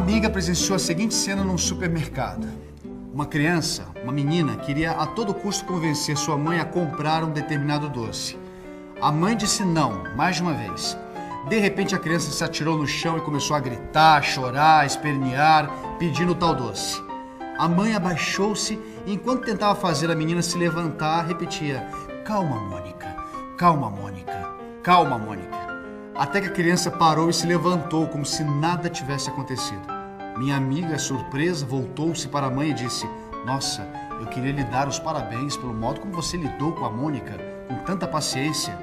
amiga presenciou a seguinte cena num supermercado. Uma criança, uma menina, queria a todo custo convencer sua mãe a comprar um determinado doce. A mãe disse não, mais de uma vez. De repente, a criança se atirou no chão e começou a gritar, chorar, espernear, pedindo o tal doce. A mãe abaixou-se e, enquanto tentava fazer a menina se levantar, repetia: calma, Mônica, calma, Mônica, calma, Mônica. Até que a criança parou e se levantou, como se nada tivesse acontecido. Minha amiga, surpresa, voltou-se para a mãe e disse: nossa, eu queria lhe dar os parabéns pelo modo como você lidou com a Mônica, com tanta paciência.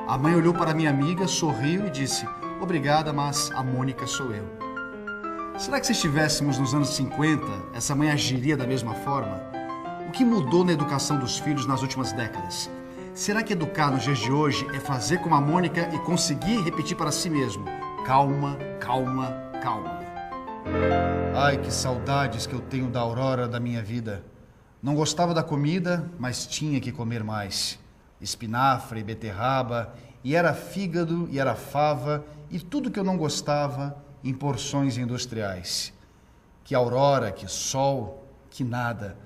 A mãe olhou para minha amiga, sorriu e disse: obrigada, mas a Mônica sou eu. Será que se estivéssemos nos anos 50, essa mãe agiria da mesma forma? O que mudou na educação dos filhos nas últimas décadas? Será que educar nos dias de hoje é fazer como a Mônica e conseguir repetir para si mesmo: calma, calma, calma? Ai, que saudades que eu tenho da Aurora da minha vida. Não gostava da comida, mas tinha que comer mais. Espinafre, beterraba, e era fígado, e era fava, e tudo que eu não gostava em porções industriais. Que aurora, que sol, que nada.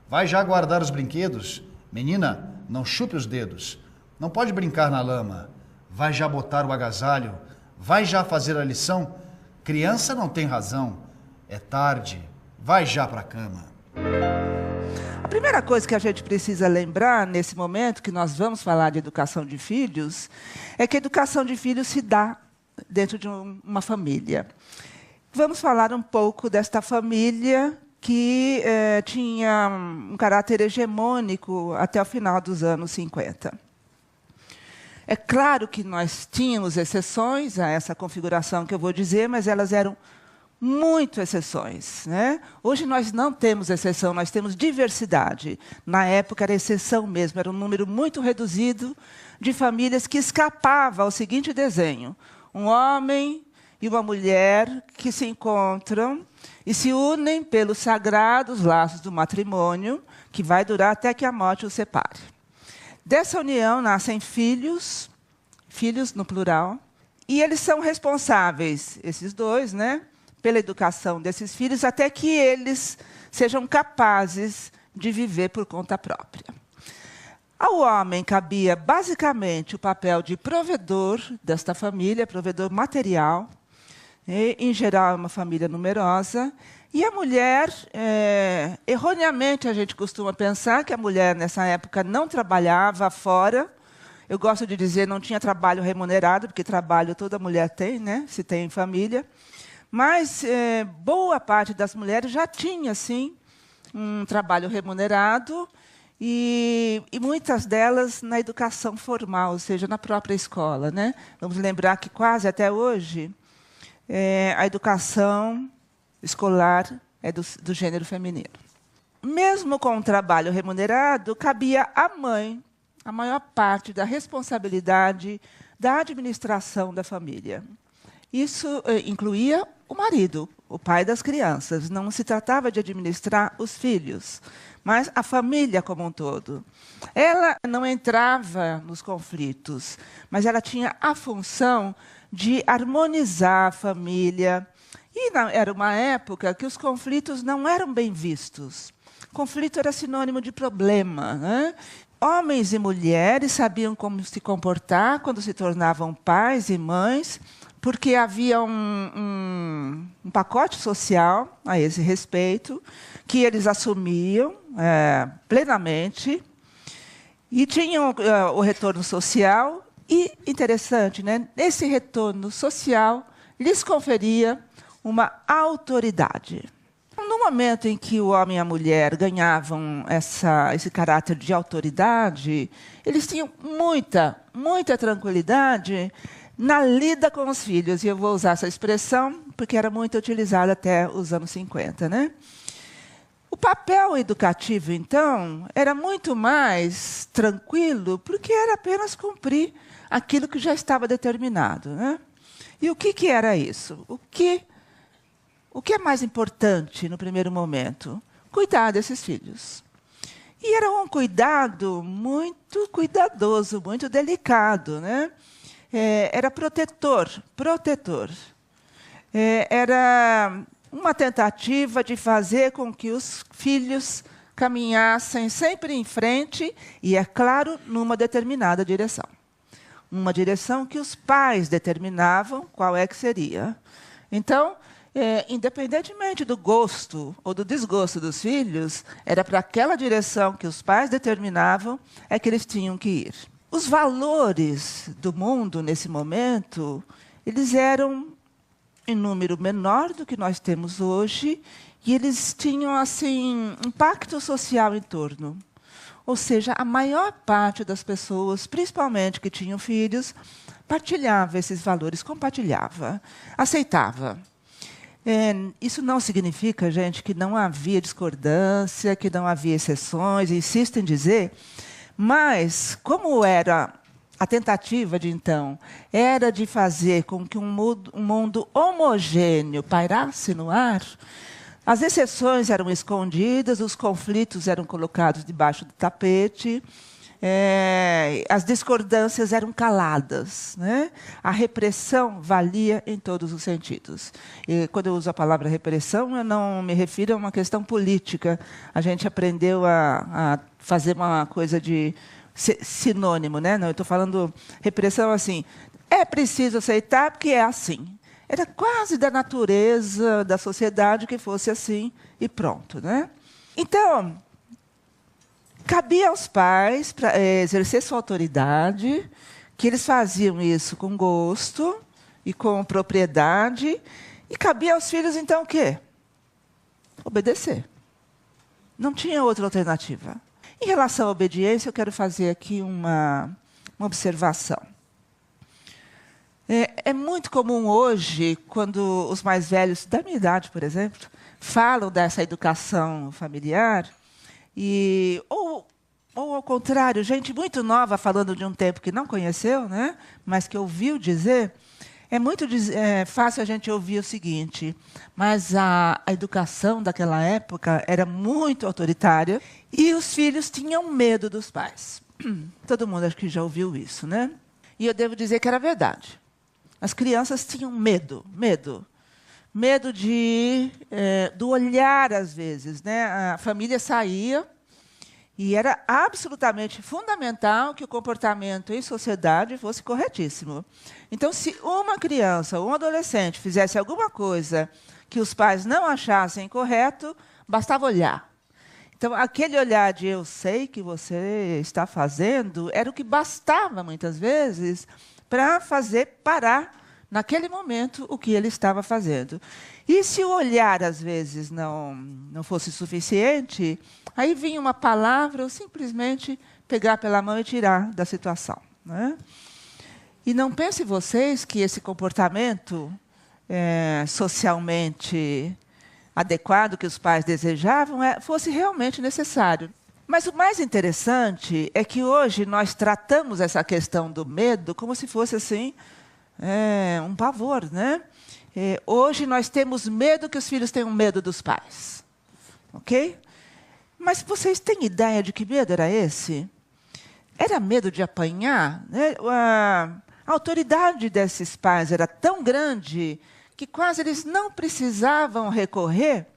Vai já guardar os brinquedos? Menina, não chupe os dedos. Não pode brincar na lama. Vai já botar o agasalho. Vai já fazer a lição. Criança não tem razão. É tarde. Vai já para a cama. A primeira coisa que a gente precisa lembrar, nesse momento que nós vamos falar de educação de filhos, é que a educação de filhos se dá dentro de uma família. Vamos falar um pouco desta família que tinha um caráter hegemônico até o final dos anos 50. É claro que nós tínhamos exceções a essa configuração que eu vou dizer, mas elas eram muito exceções, né? Hoje nós não temos exceção, nós temos diversidade. Na época era exceção mesmo, era um número muito reduzido de famílias que escapava ao seguinte desenho: um homem e uma mulher que se encontram e se unem pelos sagrados laços do matrimônio, que vai durar até que a morte os separe. Dessa união nascem filhos, filhos no plural, e eles são responsáveis, esses dois, né, pela educação desses filhos, até que eles sejam capazes de viver por conta própria. Ao homem cabia, basicamente, o papel de provedor desta família, provedor material, em geral, uma família numerosa, e a mulher, erroneamente, a gente costuma pensar que a mulher, nessa época, não trabalhava fora. Eu gosto de dizer, não tinha trabalho remunerado, porque trabalho toda mulher tem, né, se tem família. Mas boa parte das mulheres já tinha, sim, um trabalho remunerado, e muitas delas na educação formal, ou seja, na própria escola, né? Vamos lembrar que quase até hoje a educação escolar é do gênero feminino. Mesmo com o trabalho remunerado, cabia à mãe a maior parte da responsabilidade da administração da família. Isso incluía o marido, o pai das crianças. Não se tratava de administrar os filhos, mas a família como um todo. Ela não entrava nos conflitos, mas ela tinha a função de harmonizar a família. E era uma época que os conflitos não eram bem vistos. Conflito era sinônimo de problema, né? Homens e mulheres sabiam como se comportar quando se tornavam pais e mães, porque havia um pacote social a esse respeito, que eles assumiam plenamente, e tinham o retorno social, e, interessante, né, esse retorno social lhes conferia uma autoridade. No momento em que o homem e a mulher ganhavam esse caráter de autoridade, eles tinham muita tranquilidade na lida com os filhos. E eu vou usar essa expressão porque era muito utilizada até os anos 50. Né? O papel educativo, então, era muito mais tranquilo, porque era apenas cumprir aquilo que já estava determinado. Né? E o que era isso? O que é mais importante no primeiro momento? Cuidar desses filhos. E era um cuidado muito cuidadoso, muito delicado. Né? Era protetor. Era uma tentativa de fazer com que os filhos caminhassem sempre em frente e, é claro, numa determinada direção. Uma direção que os pais determinavam qual é que seria. Então, independentemente do gosto ou do desgosto dos filhos, era para aquela direção que os pais determinavam é que eles tinham que ir. Os valores do mundo, nesse momento, eles eram em número menor do que nós temos hoje, e eles tinham assim um pacto social em torno. Ou seja, a maior parte das pessoas, principalmente que tinham filhos, partilhava esses valores, compartilhava, aceitava. Isso não significa, gente, que não havia discordância, que não havia exceções, insisto em dizer, mas como era a tentativa de então, era de fazer com que um mundo homogêneo pairasse no ar, as exceções eram escondidas, os conflitos eram colocados debaixo do tapete, as discordâncias eram caladas, né? A repressão valia em todos os sentidos. E, quando eu uso a palavra repressão, eu não me refiro a uma questão política. A gente aprendeu a fazer uma coisa de sinônimo, né? Não, eu estou falando repressão assim. É preciso aceitar porque é assim. Era quase da natureza da sociedade que fosse assim e pronto, né? Então, cabia aos pais para exercer sua autoridade, que eles faziam isso com gosto e com propriedade, e cabia aos filhos então o quê? Obedecer. Não tinha outra alternativa. Em relação à obediência, eu quero fazer aqui uma observação. É muito comum hoje, quando os mais velhos, da minha idade, por exemplo, falam dessa educação familiar, ou ao contrário, gente muito nova falando de um tempo que não conheceu, né, mas que ouviu dizer, é muito fácil a gente ouvir o seguinte: mas a educação daquela época era muito autoritária e os filhos tinham medo dos pais. Todo mundo acho que já ouviu isso, né? E eu devo dizer que era verdade. As crianças tinham medo do olhar, às vezes, né? A família saía e era absolutamente fundamental que o comportamento em sociedade fosse corretíssimo. Então, se uma criança ou um adolescente fizesse alguma coisa que os pais não achassem correto, bastava olhar. Então, aquele olhar de eu sei que você está fazendo era o que bastava, muitas vezes, para fazer parar, naquele momento, o que ele estava fazendo. E se o olhar, às vezes, não fosse suficiente, aí vinha uma palavra ou simplesmente pegar pela mão e tirar da situação, né? E não pensem vocês que esse comportamento socialmente adequado que os pais desejavam fosse realmente necessário. Mas o mais interessante é que hoje nós tratamos essa questão do medo como se fosse assim um pavor, né? Hoje nós temos medo que os filhos tenham medo dos pais, ok? Mas vocês têm ideia de que medo era esse? Era medo de apanhar, né? A autoridade desses pais era tão grande que quase eles não precisavam recorrer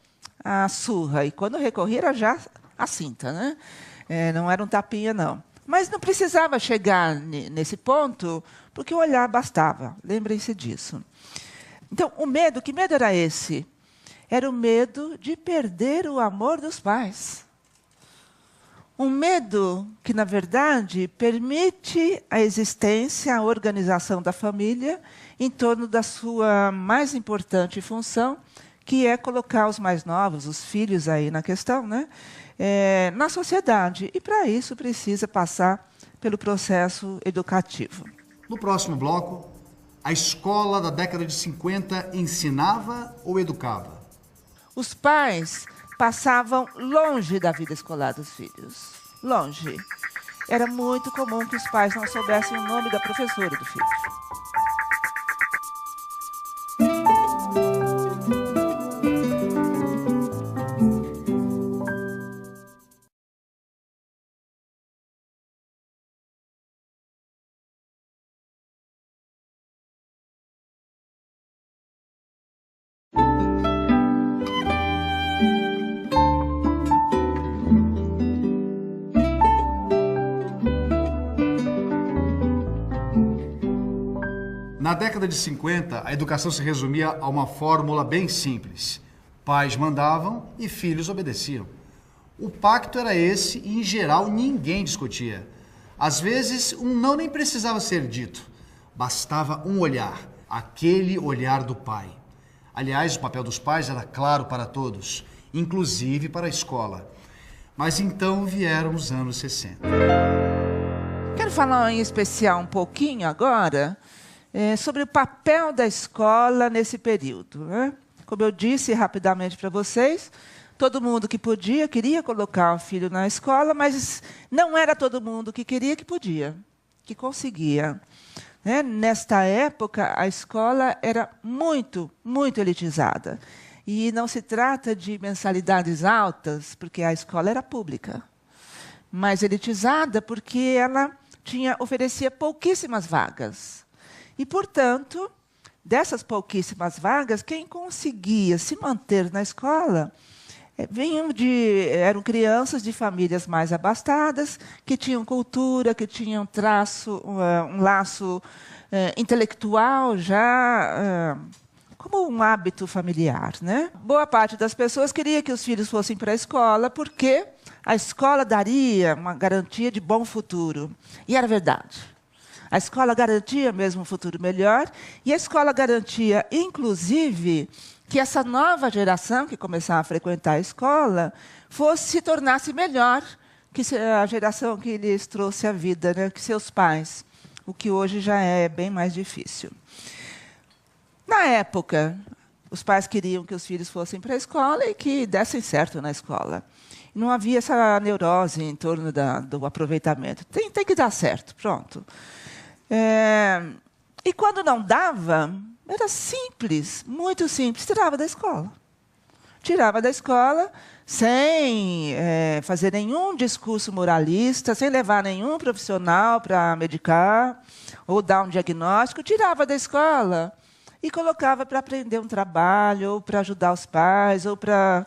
à surra. E quando recorria era já a cinta, né? Não era um tapinha, não. Mas não precisava chegar nesse ponto, porque o olhar bastava. Lembrem-se disso. Então, que medo era esse? Era o medo de perder o amor dos pais. Um medo que, na verdade, permite a existência, a organização da família em torno da sua mais importante função, que é colocar os mais novos, os filhos aí na questão, né? Na sociedade. E, para isso, precisa passar pelo processo educativo. No próximo bloco, a escola da década de 50 ensinava ou educava? Os pais passavam longe da vida escolar dos filhos. Longe. Era muito comum que os pais não soubessem o nome da professora do filho. Na década de 50, a educação se resumia a uma fórmula bem simples. Pais mandavam e filhos obedeciam. O pacto era esse e, em geral, ninguém discutia. Às vezes, um não nem precisava ser dito. Bastava um olhar, aquele olhar do pai. Aliás, o papel dos pais era claro para todos, inclusive para a escola. Mas então vieram os anos 60. Quero falar em especial um pouquinho agora sobre o papel da escola nesse período, né? Como eu disse rapidamente para vocês, todo mundo que podia queria colocar o filho na escola, mas não era todo mundo que queria que podia, que conseguia. Né? Nesta época, a escola era muito, muito elitizada. E não se trata de mensalidades altas, porque a escola era pública, mas elitizada porque ela oferecia pouquíssimas vagas. E, portanto, dessas pouquíssimas vagas, quem conseguia se manter na escola eram crianças de famílias mais abastadas, que tinham cultura, que tinham um laço intelectual já como um hábito familiar, né? Boa parte das pessoas queria que os filhos fossem para a escola porque a escola daria uma garantia de bom futuro. E era verdade. A escola garantia mesmo um futuro melhor, e a escola garantia, inclusive, que essa nova geração que começava a frequentar a escola se tornasse melhor que a geração que lhes trouxe a vida, né? Que seus pais, o que hoje já é bem mais difícil. Na época, os pais queriam que os filhos fossem para a escola e que dessem certo na escola. Não havia essa neurose em torno do aproveitamento. Tem que dar certo, pronto. E quando não dava, era simples, muito simples, tirava da escola. Tirava da escola sem fazer nenhum discurso moralista, sem levar nenhum profissional para medicar ou dar um diagnóstico, tirava da escola e colocava para aprender um trabalho, ou para ajudar os pais, ou para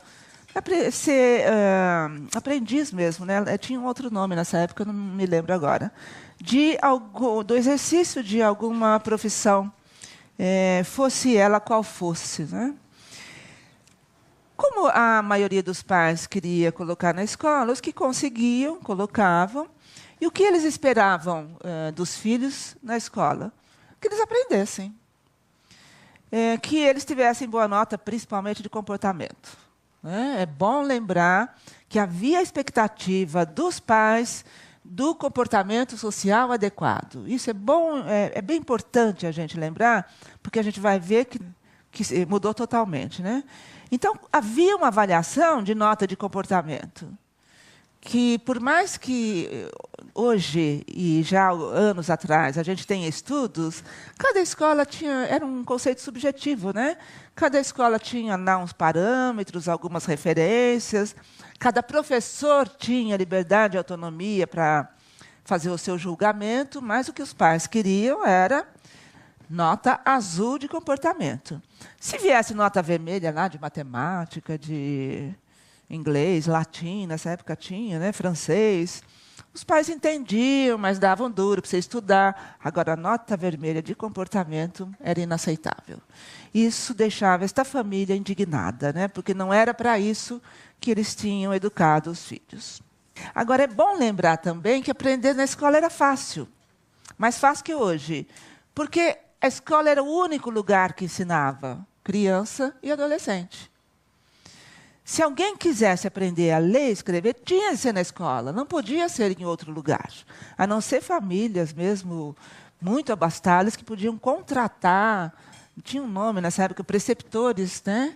ser aprendiz mesmo, né? Tinha um outro nome nessa época, não me lembro agora. Do exercício de alguma profissão, fosse ela qual fosse. Né? Como a maioria dos pais queria colocar na escola, os que conseguiam, colocavam. E o que eles esperavam dos filhos na escola? Que eles aprendessem. Que eles tivessem boa nota, principalmente de comportamento. Né? É bom lembrar que havia a expectativa dos pais do comportamento social adequado. Isso é bom, é bem importante a gente lembrar, porque a gente vai ver que mudou totalmente. Né? Então, havia uma avaliação de nota de comportamento, que, por mais que hoje, e já anos atrás, a gente tenha estudos, cada escola era um conceito subjetivo. Né? Cada escola tinha lá uns parâmetros, algumas referências, cada professor tinha liberdade e autonomia para fazer o seu julgamento, mas o que os pais queriam era nota azul de comportamento. Se viesse nota vermelha lá de matemática, de inglês, latim, nessa época tinha, né, francês, os pais entendiam, mas davam duro para você estudar. Agora, a nota vermelha de comportamento era inaceitável. Isso deixava esta família indignada, né, porque não era para isso que eles tinham educado os filhos. Agora, é bom lembrar também que aprender na escola era fácil, mais fácil que hoje, porque a escola era o único lugar que ensinava criança e adolescente. Se alguém quisesse aprender a ler e escrever, tinha de ser na escola, não podia ser em outro lugar, a não ser famílias mesmo muito abastadas que podiam contratar, tinha um nome nessa época, preceptores, né,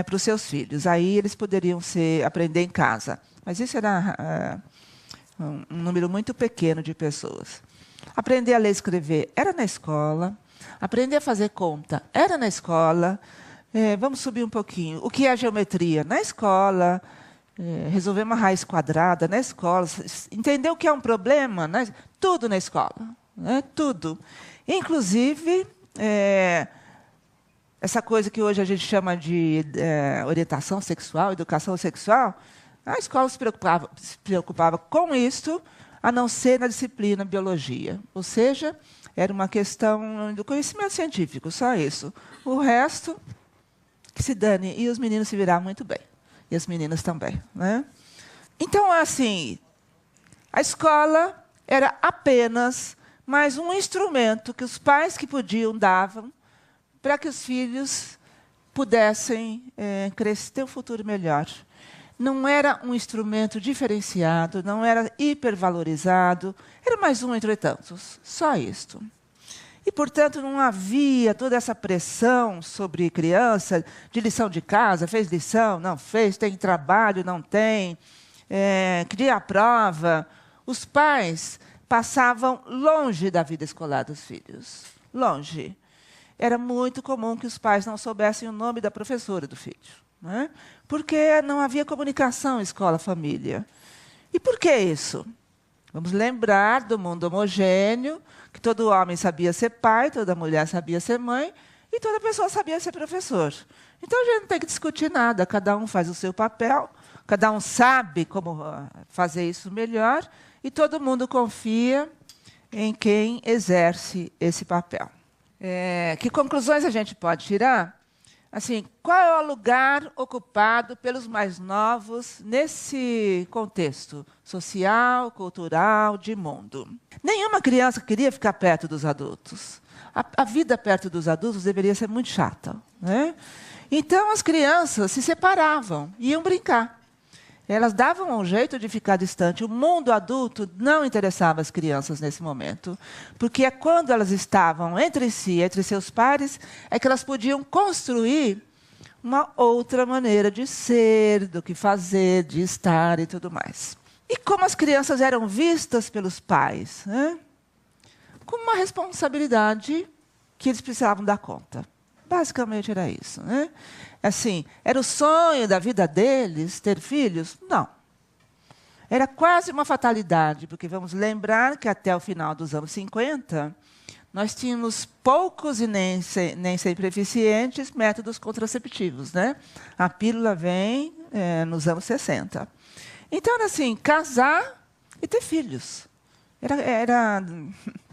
para os seus filhos. Aí eles poderiam aprender em casa. Mas isso era um número muito pequeno de pessoas. Aprender a ler e escrever era na escola, aprender a fazer conta era na escola. Vamos subir um pouquinho. O que é geometria? Na escola. Resolver uma raiz quadrada na escola. Entender o que é um problema? Tudo na escola. Né? Tudo. Inclusive, essa coisa que hoje a gente chama de orientação sexual, educação sexual, a escola se preocupava com isso, a não ser na disciplina biologia. Ou seja, era uma questão do conhecimento científico, só isso. O resto, que se dane. E os meninos se viravam muito bem. E as meninas também, né? Então, assim, a escola era apenas mais um instrumento que os pais que podiam davam para que os filhos pudessem crescer, ter um futuro melhor. Não era um instrumento diferenciado, não era hipervalorizado, era mais um entre tantos, só isto. E, portanto, não havia toda essa pressão sobre criança, de lição de casa, fez lição, não fez, tem trabalho, não tem, cria a prova. Os pais passavam longe da vida escolar dos filhos, longe. Era muito comum que os pais não soubessem o nome da professora do filho, né? Porque não havia comunicação escola-família. E por que isso? Vamos lembrar do mundo homogêneo, que todo homem sabia ser pai, toda mulher sabia ser mãe, e toda pessoa sabia ser professor. Então, a gente não tem que discutir nada, cada um faz o seu papel, cada um sabe como fazer isso melhor, e todo mundo confia em quem exerce esse papel. Que conclusões a gente pode tirar? Assim, qual é o lugar ocupado pelos mais novos nesse contexto social, cultural, de mundo? Nenhuma criança queria ficar perto dos adultos. A vida perto dos adultos deveria ser muito chata, né? Então, as crianças se separavam, iam brincar. Elas davam um jeito de ficar distante. O mundo adulto não interessava as crianças nesse momento, porque é quando elas estavam entre si, entre seus pares, é que elas podiam construir uma outra maneira de ser, do que fazer, de estar e tudo mais. E como as crianças eram vistas pelos pais, né? Com uma responsabilidade que eles precisavam dar conta. Basicamente era isso, né? Assim, era o sonho da vida deles ter filhos? Não. Era quase uma fatalidade, porque vamos lembrar que até o final dos anos 50, nós tínhamos poucos e nem sempre eficientes métodos contraceptivos, né? A pílula vem nos anos 60. Então, era assim, casar e ter filhos. Era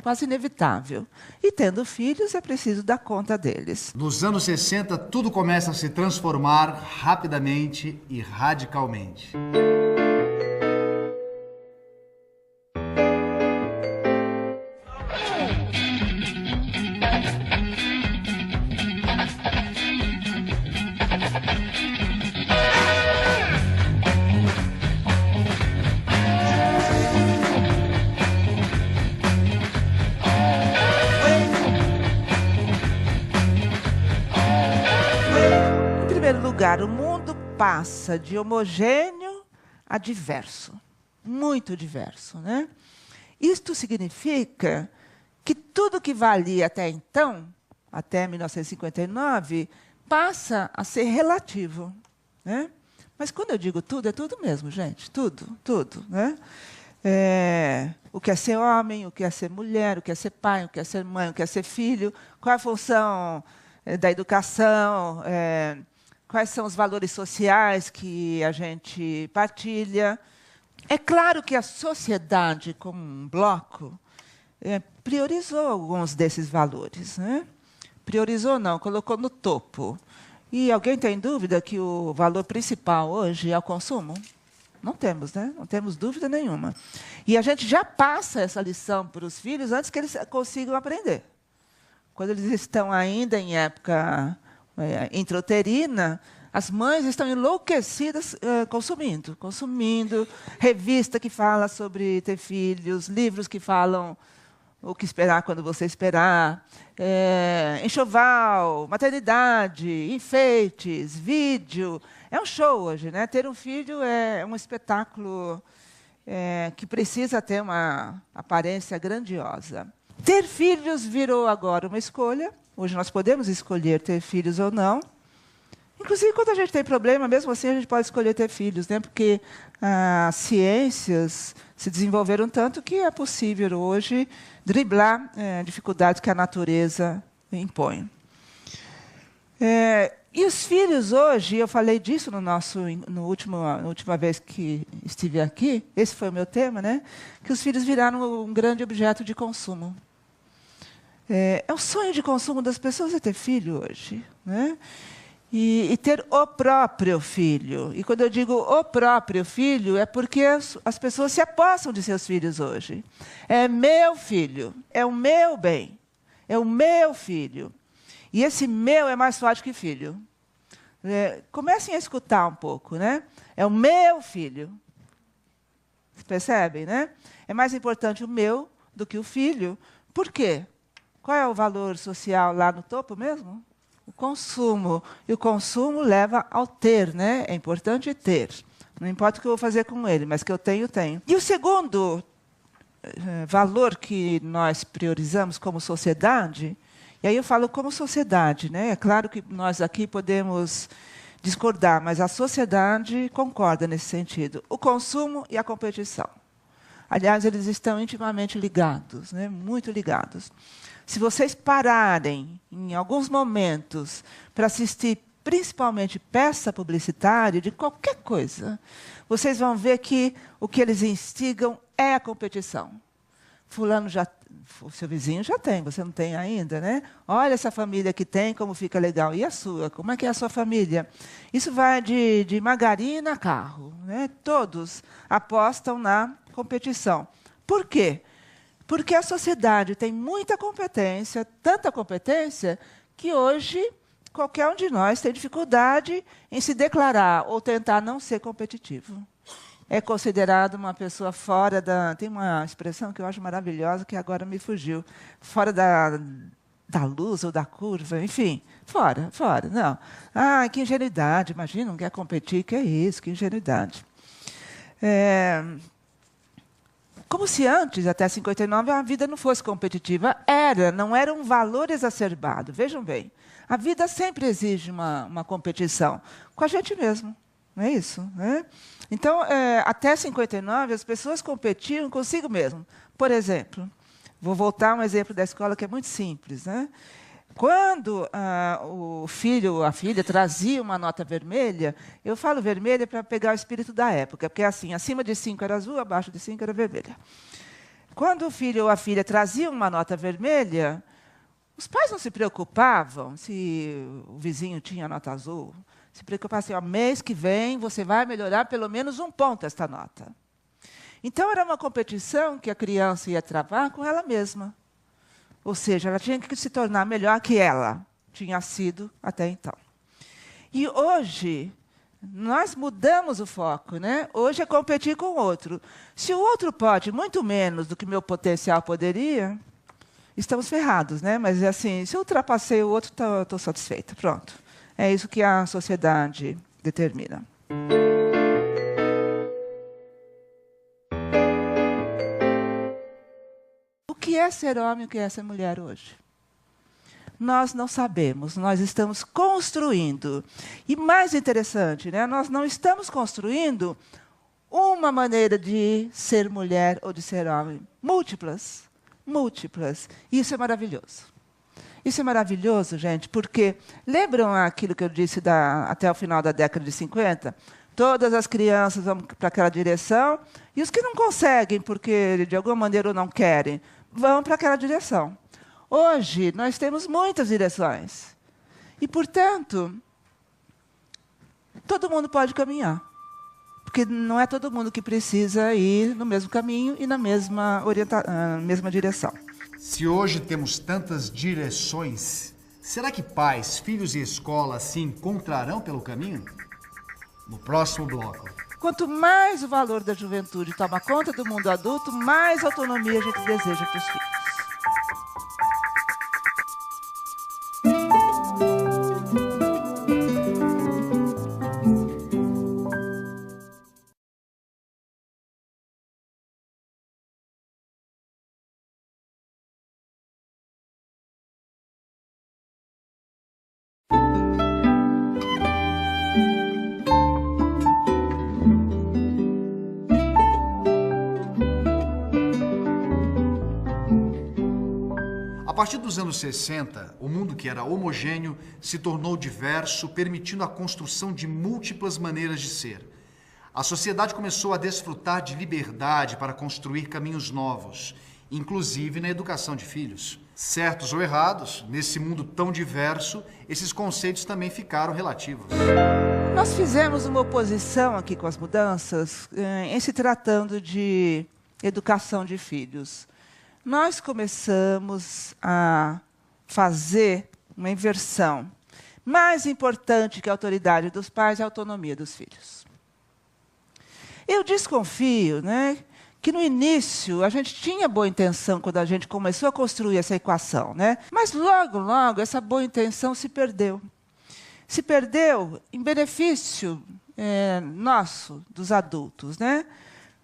quase inevitável. E, tendo filhos, é preciso dar conta deles. Nos anos 60, tudo começa a se transformar rapidamente e radicalmente. O mundo passa de homogêneo a diverso, muito diverso, né? Isto significa que tudo que valia até então, até 1959, passa a ser relativo, né? Mas quando eu digo tudo, é tudo mesmo, gente, tudo, tudo, né? O que é ser homem, o que é ser mulher, o que é ser pai, o que é ser mãe, o que é ser filho, qual é a função da educação, quais são os valores sociais que a gente partilha. É claro que a sociedade, como um bloco, priorizou alguns desses valores, né? Priorizou não, colocou no topo. E alguém tem dúvida que o valor principal hoje é o consumo? Não temos, né? Não temos dúvida nenhuma. E a gente já passa essa lição para os filhos antes que eles consigam aprender. Quando eles estão ainda em época intrauterina, as mães estão enlouquecidas consumindo revista que fala sobre ter filhos, livros que falam o que esperar quando você esperar, enxoval, maternidade, enfeites, vídeo. É um show hoje, né? Ter um filho é um espetáculo que precisa ter uma aparência grandiosa. Ter filhos virou agora uma escolha. Hoje nós podemos escolher ter filhos ou não. Inclusive, quando a gente tem problema, mesmo assim, a gente pode escolher ter filhos, né? Porque as ciências se desenvolveram tanto que é possível hoje driblar dificuldades que a natureza impõe. E os filhos hoje, eu falei disso na última vez que estive aqui, esse foi o meu tema, né? Que os filhos viraram um grande objeto de consumo. É um sonho de consumo das pessoas ter filho hoje, né? E ter o próprio filho. E quando eu digo o próprio filho, é porque as pessoas se apossam de seus filhos hoje. É meu filho, é o meu bem, é o meu filho. E esse meu é mais forte que filho. Comecem a escutar um pouco, né? É o meu filho. Vocês percebem, né? É mais importante o meu do que o filho. Por quê? Qual é o valor social lá no topo mesmo? O consumo. E o consumo leva ao ter, né? É importante ter. Não importa o que eu vou fazer com ele, mas que eu tenho, tenho. E o segundo valor que nós priorizamos como sociedade, e aí eu falo como sociedade, né? É claro que nós aqui podemos discordar, mas a sociedade concorda nesse sentido. O consumo e a competição. Aliás, eles estão intimamente ligados, né? Muito ligados. Se vocês pararem, em alguns momentos, para assistir principalmente peça publicitária de qualquer coisa, vocês vão ver que o que eles instigam é a competição. Fulano já, o seu vizinho já tem, você não tem ainda, né? Olha essa família que tem, como fica legal. E a sua? Como é que é a sua família? Isso vai de margarina a carro, né? Todos apostam na competição. Por quê? Porque a sociedade tem muita competência, tanta competência, que hoje qualquer um de nós tem dificuldade em se declarar ou tentar não ser competitivo. É considerado uma pessoa fora da... Tem uma expressão que eu acho maravilhosa, que agora me fugiu. Fora da luz ou da curva, enfim. Fora, não. Ah, que ingenuidade, imagina, não quer competir, que é isso, que ingenuidade. Como se antes, até 59, a vida não fosse competitiva. Não era um valor exacerbado. Vejam bem, a vida sempre exige uma competição com a gente mesmo. Não é isso? Né? Então, até 59, as pessoas competiam consigo mesmo. Por exemplo, vou voltar a um exemplo da escola que é muito simples. Né? Quando o filho ou a filha trazia uma nota vermelha, eu falo vermelha para pegar o espírito da época, porque assim, acima de 5 era azul, abaixo de 5 era vermelha. Quando o filho ou a filha trazia uma nota vermelha, os pais não se preocupavam se o vizinho tinha nota azul. Se preocupavam assim, mês que vem você vai melhorar pelo menos 1 ponto esta nota. Então, era uma competição que a criança ia travar com ela mesma. Ou seja, ela tinha que se tornar melhor que ela tinha sido até então. E hoje, nós mudamos o foco, né? Hoje é competir com o outro. Se o outro pode muito menos do que meu potencial poderia, estamos ferrados, né? Mas, assim, se eu ultrapassei o outro, estou satisfeita. Pronto. É isso que a sociedade determina. O que é ser homem e o que é ser mulher hoje? Nós não sabemos, nós estamos construindo. E mais interessante, né? Nós não estamos construindo uma maneira de ser mulher ou de ser homem. Múltiplas. Isso é maravilhoso. Isso é maravilhoso, gente, porque lembram aquilo que eu disse até o final da década de 50? Todas as crianças vão para aquela direção, e os que não conseguem, porque de alguma maneira não querem, vão para aquela direção. Hoje, nós temos muitas direções. E, portanto, todo mundo pode caminhar. Porque não é todo mundo que precisa ir no mesmo caminho e na mesma direção. Se hoje temos tantas direções, será que pais, filhos e escola se encontrarão pelo caminho? No próximo bloco. Quanto mais o valor da juventude toma conta do mundo adulto, mais autonomia a gente deseja para os filhos. partir dos anos 60, o mundo que era homogêneo se tornou diverso, permitindo a construção de múltiplas maneiras de ser. A sociedade começou a desfrutar de liberdade para construir caminhos novos, inclusive na educação de filhos. Certos ou errados, nesse mundo tão diverso, esses conceitos também ficaram relativos. Nós fizemos uma oposição aqui com as mudanças em se tratando de educação de filhos. Nós começamos a fazer uma inversão. Mais importante que a autoridade dos pais é a autonomia dos filhos. Eu desconfio, que no início a gente tinha boa intenção quando a gente começou a construir essa equação, mas logo, logo, essa boa intenção se perdeu. Se perdeu em benefício nosso, dos adultos.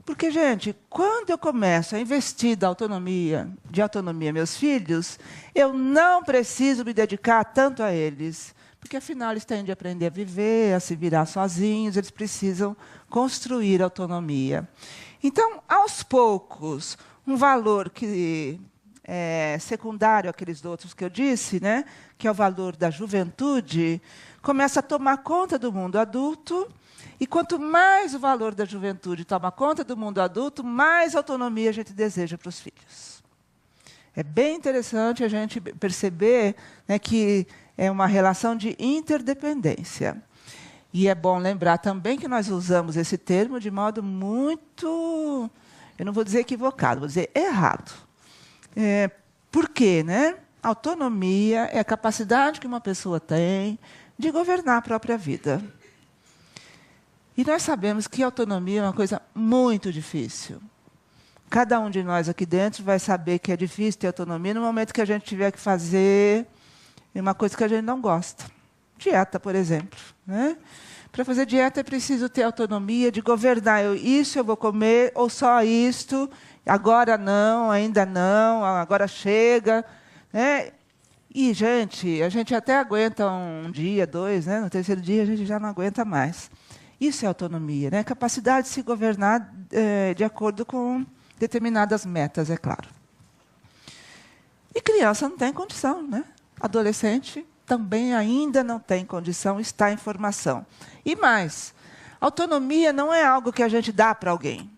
Porque, gente, quando eu começo a investir de autonomia meus filhos, eu não preciso me dedicar tanto a eles. Porque, afinal, eles têm de aprender a viver, a se virar sozinhos, eles precisam construir autonomia. Então, aos poucos, um valor que é secundário àqueles outros que eu disse, que é o valor da juventude, começa a tomar conta do mundo adulto, e quanto mais o valor da juventude toma conta do mundo adulto, mais autonomia a gente deseja para os filhos. É bem interessante a gente perceber que é uma relação de interdependência. E é bom lembrar também que nós usamos esse termo de modo muito, eu não vou dizer equivocado, vou dizer errado. Por quê? Autonomia é a capacidade que uma pessoa tem de governar a própria vida. E nós sabemos que autonomia é uma coisa muito difícil. Cada um de nós aqui dentro vai saber que é difícil ter autonomia no momento que a gente tiver que fazer uma coisa que a gente não gosta. Dieta, por exemplo. Para fazer dieta é preciso ter autonomia de governar. Isso eu vou comer, ou só isto, agora não, ainda não, agora chega. E, gente, a gente até aguenta um dia, dois, no terceiro dia a gente já não aguenta mais. Isso é autonomia, capacidade de se governar de acordo com determinadas metas, é claro. E criança não tem condição, Adolescente também ainda não tem condição, está em formação. E mais, autonomia não é algo que a gente dá para alguém.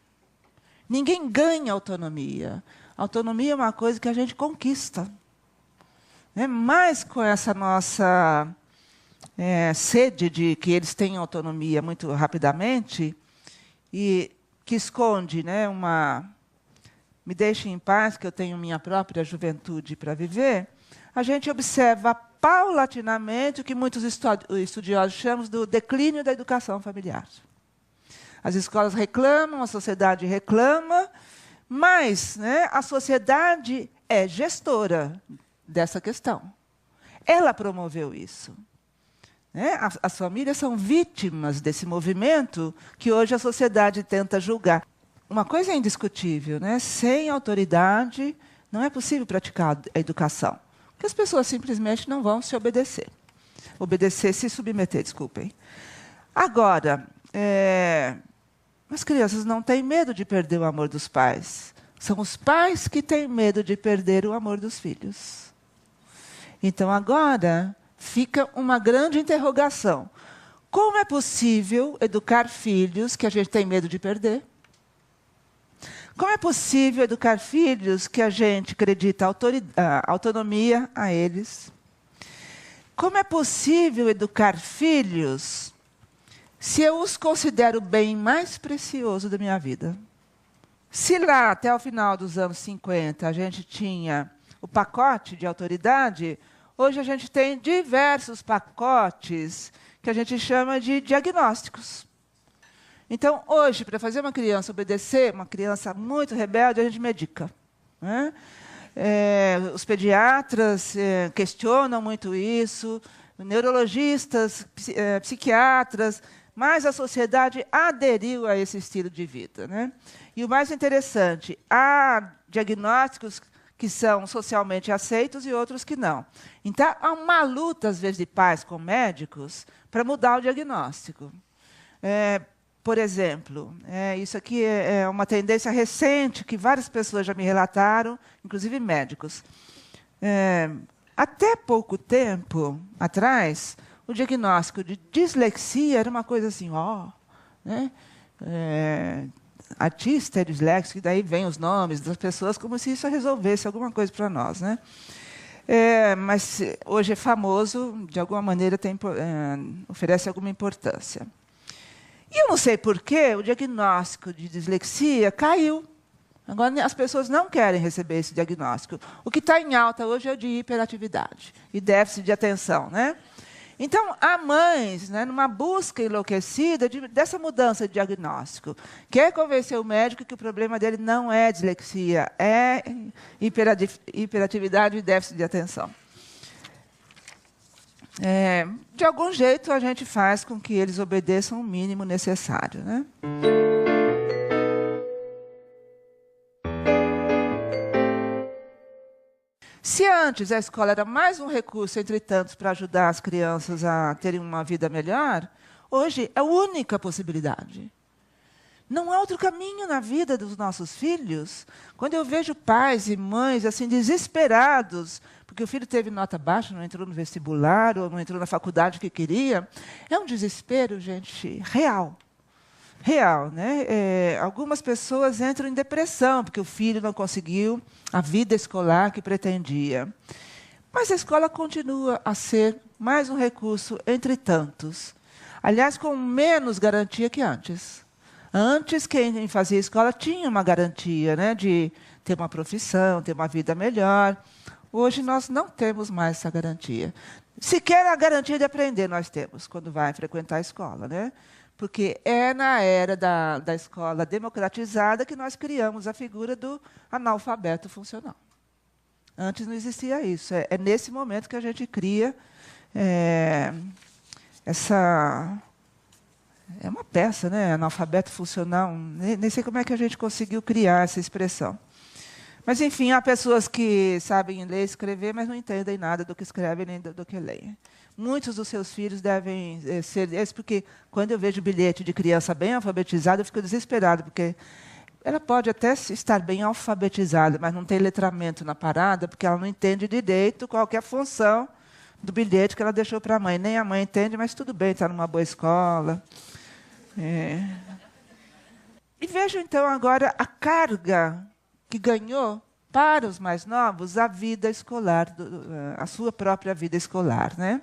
Ninguém ganha autonomia. Autonomia é uma coisa que a gente conquista. Mas com essa nossa sede de que eles tenham autonomia muito rapidamente, e que esconde me deixe em paz, que eu tenho minha própria juventude para viver, a gente observa paulatinamente o que muitos estudiosos chamam do declínio da educação familiar. As escolas reclamam, a sociedade reclama, mas a sociedade é gestora dessa questão. Ela promoveu isso. As famílias são vítimas desse movimento que hoje a sociedade tenta julgar. Uma coisa é indiscutível, sem autoridade não é possível praticar a educação. Porque as pessoas simplesmente não vão se se submeter, desculpem. Agora, as crianças não têm medo de perder o amor dos pais. São os pais que têm medo de perder o amor dos filhos. Então, agora, fica uma grande interrogação. Como é possível educar filhos que a gente tem medo de perder? Como é possível educar filhos que a gente acredita autonomia a eles? Como é possível educar filhos se eu os considero o bem mais precioso da minha vida? Se lá, até o final dos anos 50, a gente tinha o pacote de autoridade, hoje a gente tem diversos pacotes que a gente chama de diagnósticos. Então, hoje, para fazer uma criança obedecer, uma criança muito rebelde, a gente medica. Os pediatras questionam muito isso, neurologistas, psiquiatras, mas a sociedade aderiu a esse estilo de vida. E o mais interessante, há diagnósticos que são socialmente aceitos e outros que não. Então, há uma luta, às vezes, de pais com médicos para mudar o diagnóstico. Por exemplo, isso aqui é uma tendência recente que várias pessoas já me relataram, inclusive médicos. Até pouco tempo atrás, o diagnóstico de dislexia era uma coisa assim, né? Artista é disléxico, e daí vem os nomes das pessoas, como se isso resolvesse alguma coisa para nós, né? Mas hoje é famoso, de alguma maneira oferece alguma importância. E eu não sei por quê, o diagnóstico de dislexia caiu. Agora, as pessoas não querem receber esse diagnóstico. O que está em alta hoje é o de hiperatividade e déficit de atenção, né? Então, há mães, né, numa busca enlouquecida dessa mudança de diagnóstico, quer convencer o médico que o problema dele não é dislexia, é hiperatividade e déficit de atenção. De algum jeito, a gente faz com que eles obedeçam o mínimo necessário, né? Se antes a escola era mais um recurso, entre tantos, para ajudar as crianças a terem uma vida melhor, hoje é a única possibilidade. Não há outro caminho na vida dos nossos filhos. Quando eu vejo pais e mães assim desesperados, porque o filho teve nota baixa, não entrou no vestibular, ou não entrou na faculdade que queria, é um desespero, gente, real. Real, né? Algumas pessoas entram em depressão porque o filho não conseguiu a vida escolar que pretendia. Mas a escola continua a ser mais um recurso entre tantos. Aliás, com menos garantia que antes. Antes, quem fazia escola tinha uma garantia, né, de ter uma profissão, ter uma vida melhor. Hoje, nós não temos mais essa garantia. Sequer a garantia de aprender nós temos quando vai frequentar a escola, né? Porque é na era da escola democratizada que nós criamos a figura do analfabeto funcional. Antes não existia isso. É nesse momento que a gente cria essa... É uma peça, né? Analfabeto funcional. Nem sei como é que a gente conseguiu criar essa expressão. Mas, enfim, há pessoas que sabem ler e escrever, mas não entendem nada do que escrevem nem do que leem. Muitos dos seus filhos devem ser esses, porque quando eu vejo bilhete de criança bem alfabetizada, eu fico desesperado, porque ela pode até estar bem alfabetizada, mas não tem letramento na parada, porque ela não entende direito qual que é a função do bilhete que ela deixou para a mãe. Nem a mãe entende, mas tudo bem, está numa boa escola. E vejo, então, agora a carga que ganhou para os mais novos a vida escolar, a sua própria vida escolar, né?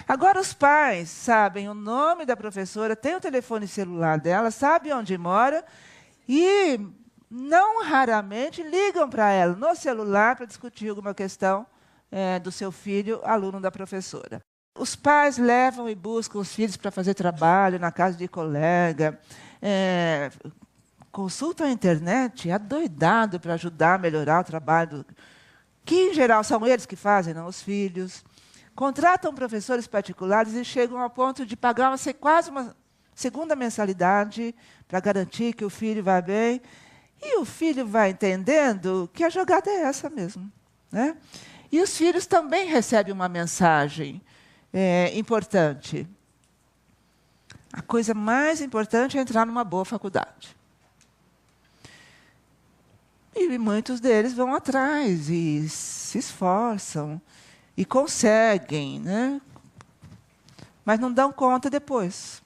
Agora os pais sabem o nome da professora, têm o telefone celular dela, sabem onde mora e não raramente ligam para ela no celular para discutir alguma questão do seu filho, aluno da professora. Os pais levam e buscam os filhos para fazer trabalho na casa de colega, consultam a internet adoidado para ajudar a melhorar o trabalho, que, em geral, são eles que fazem, não os filhos. Contratam professores particulares e chegam ao ponto de pagar quase uma segunda mensalidade para garantir que o filho vai bem. E o filho vai entendendo que a jogada é essa mesmo, né? E os filhos também recebem uma mensagem importante. A coisa mais importante é entrar numa boa faculdade. E muitos deles vão atrás e se esforçam e conseguem, né? Mas não dão conta depois.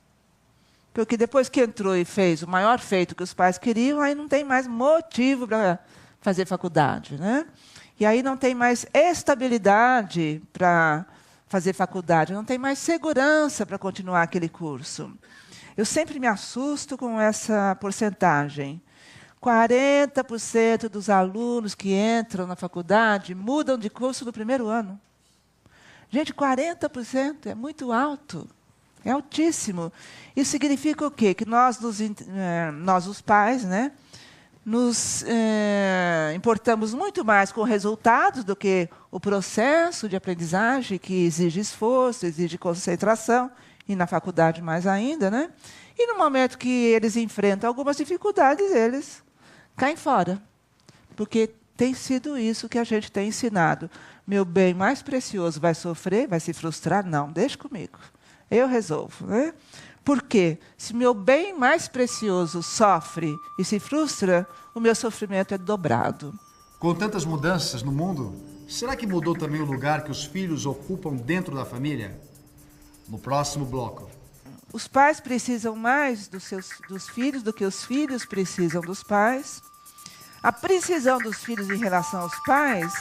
Porque depois que entrou e fez o maior feito que os pais queriam, aí não tem mais motivo para fazer faculdade, né? E aí não tem mais estabilidade para fazer faculdade, não tem mais segurança para continuar aquele curso. Eu sempre me assusto com essa porcentagem. 40% dos alunos que entram na faculdade mudam de curso no primeiro ano. Gente, 40% é muito alto, é altíssimo. Isso significa o quê? Que nós os pais, né, nos importamos muito mais com resultados do que o processo de aprendizagem, que exige esforço, exige concentração, e na faculdade mais ainda, né? E no momento que eles enfrentam algumas dificuldades, eles caem fora. Porque tem sido isso que a gente tem ensinado. Meu bem mais precioso vai sofrer, vai se frustrar? Não, deixa comigo. Eu resolvo, né? Por quê? Se meu bem mais precioso sofre e se frustra, o meu sofrimento é dobrado. Com tantas mudanças no mundo, será que mudou também o lugar que os filhos ocupam dentro da família? No próximo bloco. Os pais precisam mais dos filhos do que os filhos precisam dos pais. A precisão dos filhos em relação aos pais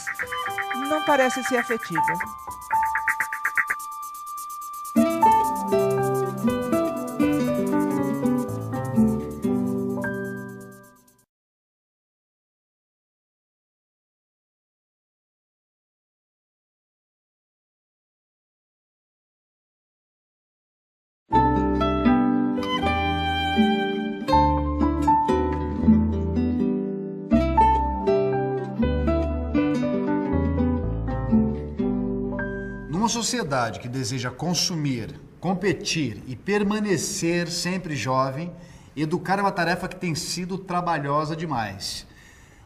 não parece ser afetiva. Numa sociedade que deseja consumir, competir e permanecer sempre jovem, educar é uma tarefa que tem sido trabalhosa demais.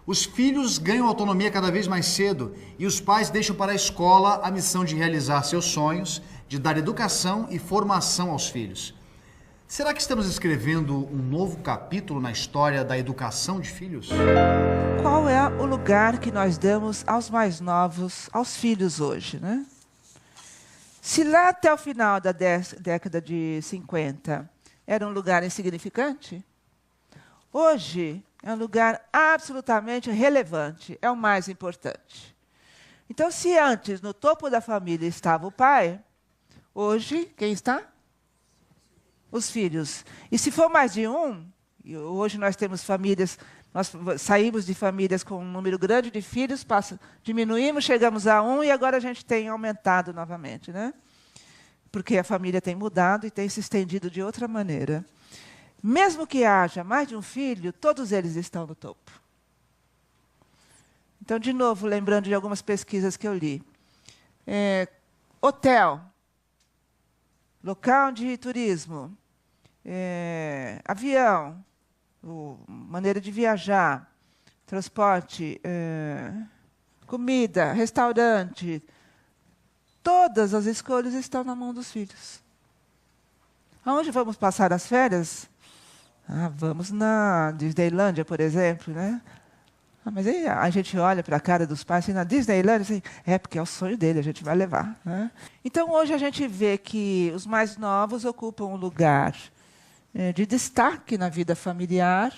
Os filhos ganham autonomia cada vez mais cedo e os pais deixam para a escola a missão de realizar seus sonhos, de dar educação e formação aos filhos. Será que estamos escrevendo um novo capítulo na história da educação de filhos? Qual é o lugar que nós damos aos mais novos, aos filhos hoje, né? Se lá até o final da década de 50 era um lugar insignificante, hoje é um lugar absolutamente relevante, é o mais importante. Então, se antes no topo da família estava o pai, hoje quem está? Os filhos. E se for mais de um, e hoje nós temos famílias, nós saímos de famílias com um número grande de filhos, diminuímos, chegamos a 1 e agora a gente tem aumentado novamente, né? Porque a família tem mudado e tem se estendido de outra maneira. Mesmo que haja mais de um filho, todos eles estão no topo. Então, de novo, lembrando de algumas pesquisas que eu li. Hotel, local de turismo, avião, maneira de viajar, transporte, comida, restaurante, todas as escolhas estão na mão dos filhos. Aonde vamos passar as férias? Vamos na Disneylândia, por exemplo, né? Mas aí a gente olha para a cara dos pais assim, na Disneylândia, assim, porque é o sonho dele, a gente vai levar, né? Então, hoje a gente vê que os mais novos ocupam um lugar de destaque na vida familiar.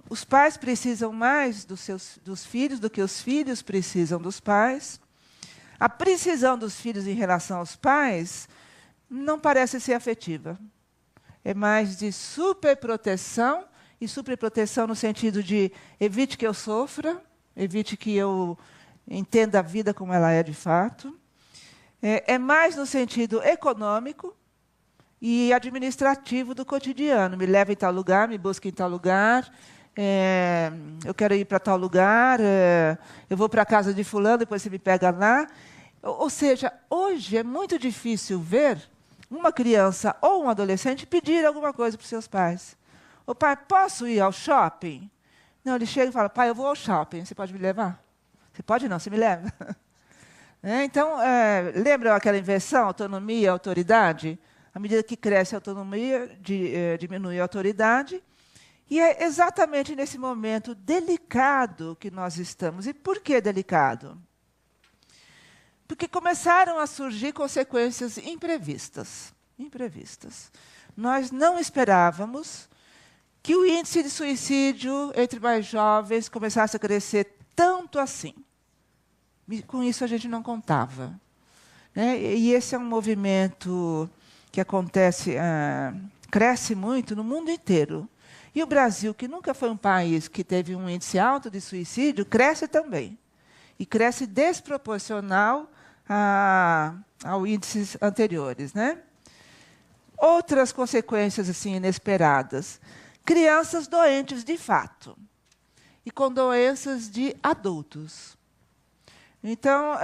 Os pais precisam mais dos filhos do que os filhos precisam dos pais. A precisão dos filhos em relação aos pais não parece ser afetiva. É mais de superproteção, e superproteção no sentido de evite que eu sofra, evite que eu entenda a vida como ela é de fato. É mais no sentido econômico e administrativo do cotidiano. Me leva em tal lugar, me busca em tal lugar, eu quero ir para tal lugar, eu vou para a casa de fulano, depois você me pega lá. Ou seja, hoje é muito difícil ver uma criança ou um adolescente pedir alguma coisa para os seus pais. Ô pai, posso ir ao shopping? Não, ele chega e fala, pai, eu vou ao shopping, você pode me levar? Você pode não, você me leva. Então, lembra aquela inversão, autonomia, autoridade? À medida que cresce a autonomia, diminui a autoridade. E é exatamente nesse momento delicado que nós estamos. E por que delicado? Porque começaram a surgir consequências imprevistas. Nós não esperávamos que o índice de suicídio entre mais jovens começasse a crescer tanto assim. Com isso, a gente não contava. E esse é um movimento que acontece, cresce muito no mundo inteiro. E o Brasil, que nunca foi um país que teve um índice alto de suicídio, cresce também. E cresce desproporcional aos índices anteriores, né? Outras consequências assim, inesperadas. Crianças doentes de fato. E com doenças de adultos. Então,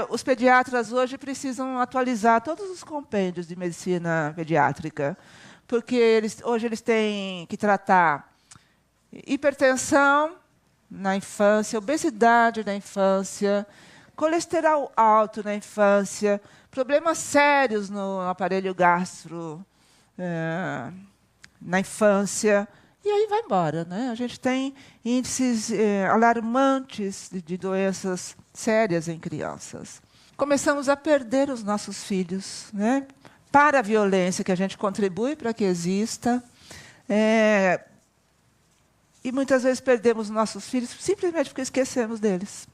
os pediatras hoje precisam atualizar todos os compêndios de medicina pediátrica, porque hoje eles têm que tratar hipertensão na infância, obesidade na infância, colesterol alto na infância, problemas sérios no aparelho gastro na infância, E aí vai embora, né? A gente tem índices alarmantes de doenças sérias em crianças. Começamos a perder os nossos filhos, né? Para a violência, que a gente contribui para que exista. E muitas vezes perdemos nossos filhos simplesmente porque esquecemos deles.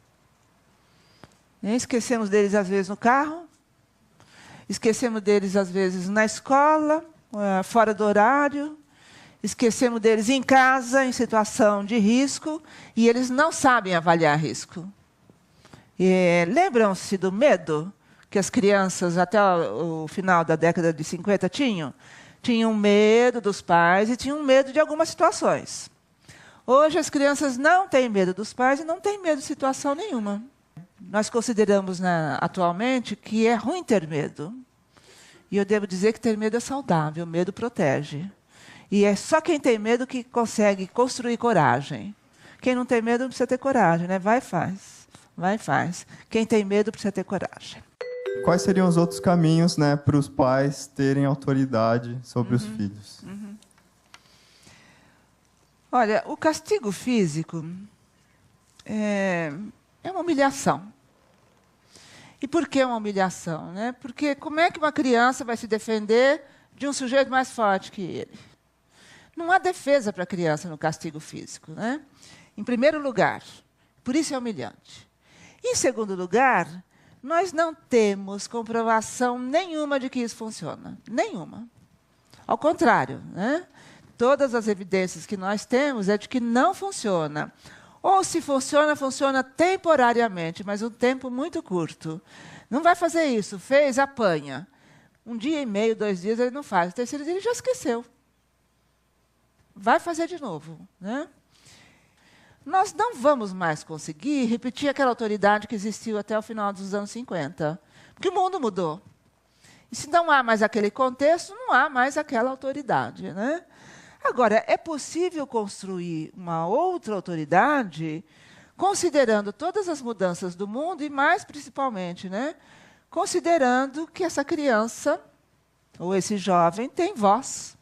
Esquecemos deles, às vezes, no carro. Esquecemos deles, às vezes, na escola, fora do horário. Esquecemos deles em casa, em situação de risco, e eles não sabem avaliar risco. Lembram-se do medo que as crianças, até o final da década de 50, tinham? Tinham medo dos pais e tinham medo de algumas situações. Hoje, as crianças não têm medo dos pais e não têm medo de situação nenhuma. Nós consideramos, atualmente, que é ruim ter medo. E eu devo dizer que ter medo é saudável, medo protege. E é só quem tem medo que consegue construir coragem. Quem não tem medo não precisa ter coragem, né? Vai e faz. Vai e faz. Quem tem medo precisa ter coragem. Quais seriam os outros caminhos, né, para os pais terem autoridade sobre os filhos? Olha, o castigo físico é uma humilhação. E por que uma humilhação, né? Porque como é que uma criança vai se defender de um sujeito mais forte que ele? Não há defesa para a criança no castigo físico, né? Em primeiro lugar, por isso é humilhante. Em segundo lugar, nós não temos comprovação nenhuma de que isso funciona. Nenhuma. Ao contrário, né? Todas as evidências que nós temos é de que não funciona. Ou, se funciona, funciona temporariamente, mas um tempo muito curto. Não vai fazer isso. Fez, apanha. Um dia e meio, 2 dias, ele não faz. O terceiro dia, ele já esqueceu. Vai fazer de novo, né? Nós não vamos mais conseguir repetir aquela autoridade que existiu até o final dos anos 50. Porque o mundo mudou. E se não há mais aquele contexto, não há mais aquela autoridade, né? Agora, é possível construir uma outra autoridade considerando todas as mudanças do mundo e, mais principalmente, né, considerando que essa criança ou esse jovem tem voz,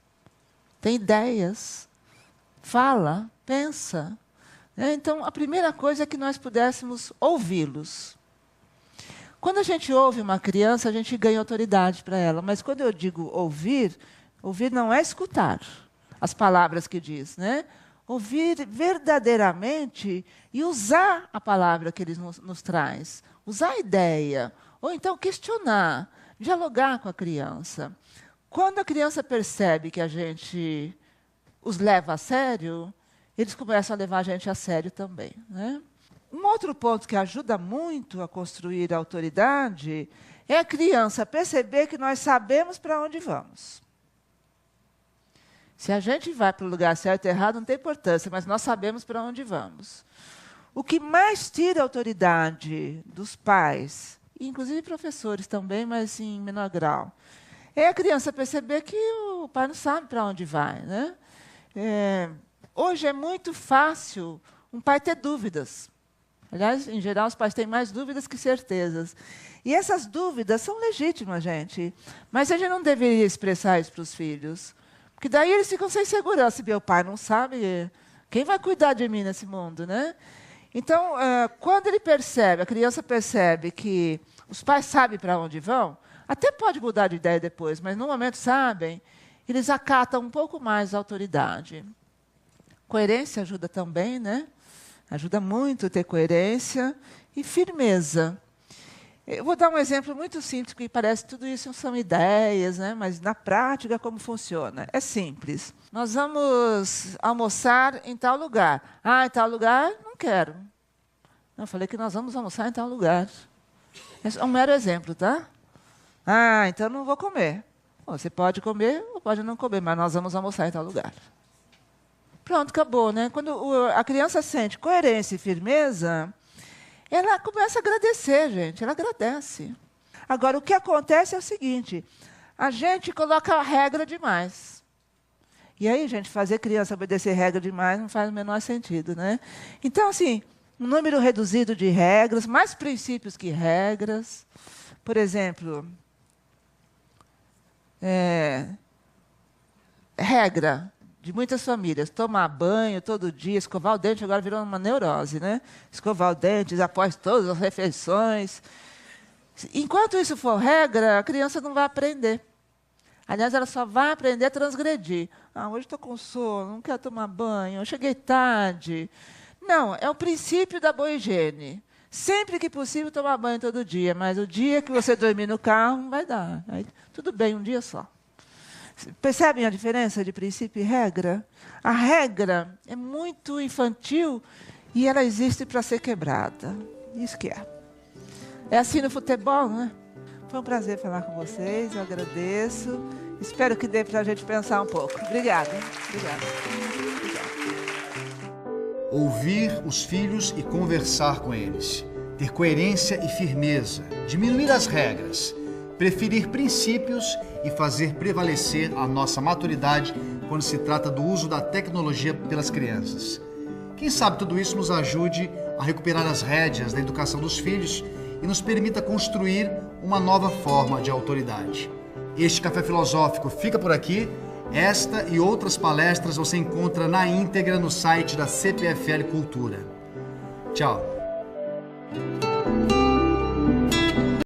tem ideias, fala, pensa. Então, a primeira coisa é que nós pudéssemos ouvi-los. Quando a gente ouve uma criança, a gente ganha autoridade para ela. Mas quando eu digo ouvir, ouvir não é escutar as palavras que diz, né? Ouvir verdadeiramente e usar a palavra que ele nos traz. Usar a ideia. Ou então questionar, dialogar com a criança. Quando a criança percebe que a gente os leva a sério, eles começam a levar a gente a sério também, né? Um outro ponto que ajuda muito a construir a autoridade é a criança perceber que nós sabemos para onde vamos. Se a gente vai para o lugar certo ou errado, não tem importância, mas nós sabemos para onde vamos. O que mais tira a autoridade dos pais, inclusive professores também, mas em menor grau, é a criança perceber que o pai não sabe para onde vai, né? Hoje é muito fácil um pai ter dúvidas. Aliás, em geral, os pais têm mais dúvidas que certezas. E essas dúvidas são legítimas, gente. Mas a gente não deveria expressar isso para os filhos. Porque daí eles ficam sem segurança. Meu pai não sabe, quem vai cuidar de mim nesse mundo, né? Então, quando ele percebe, a criança percebe que os pais sabem para onde vão, até pode mudar de ideia depois, mas no momento sabem, eles acatam um pouco mais a autoridade. Coerência ajuda também, né? Ajuda muito ter coerência e firmeza. Eu vou dar um exemplo muito simples, que parece que tudo isso são ideias, né? Mas na prática, como funciona? É simples. Nós vamos almoçar em tal lugar. Ah, em tal lugar? Não quero. Eu falei que nós vamos almoçar em tal lugar. É um mero exemplo, tá? Ah, então não vou comer. Bom, você pode comer ou pode não comer, mas nós vamos almoçar em tal lugar. Pronto, acabou, né? Quando a criança sente coerência e firmeza, ela começa a agradecer, gente. Ela agradece. Agora, o que acontece é o seguinte: a gente coloca a regra demais. E aí, gente, fazer criança obedecer regra demais não faz o menor sentido, né? Então, assim, um número reduzido de regras, mais princípios que regras. Por exemplo, regra. de muitas famílias. Tomar banho todo dia, escovar o dente, agora virou uma neurose, né? Escovar o dente após todas as refeições. Enquanto isso for regra, a criança não vai aprender. Aliás, ela só vai aprender a transgredir. Hoje estou com sono, não quero tomar banho, eu cheguei tarde. Não, é o princípio da boa higiene. Sempre que possível, tomar banho todo dia, mas o dia que você dormir no carro, não vai dar. Aí, tudo bem, um dia só. Percebem a diferença de princípio e regra? A regra é muito infantil e ela existe para ser quebrada. Isso que é. É assim no futebol, né? Foi um prazer falar com vocês, eu agradeço. Espero que dê para a gente pensar um pouco. Obrigada. Obrigada. Ouvir os filhos e conversar com eles. Ter coerência e firmeza. Diminuir as regras. Preferir princípios e fazer prevalecer a nossa maturidade quando se trata do uso da tecnologia pelas crianças. Quem sabe tudo isso nos ajude a recuperar as rédeas da educação dos filhos e nos permita construir uma nova forma de autoridade. Este Café Filosófico fica por aqui. Esta e outras palestras você encontra na íntegra no site da CPFL Cultura. Tchau!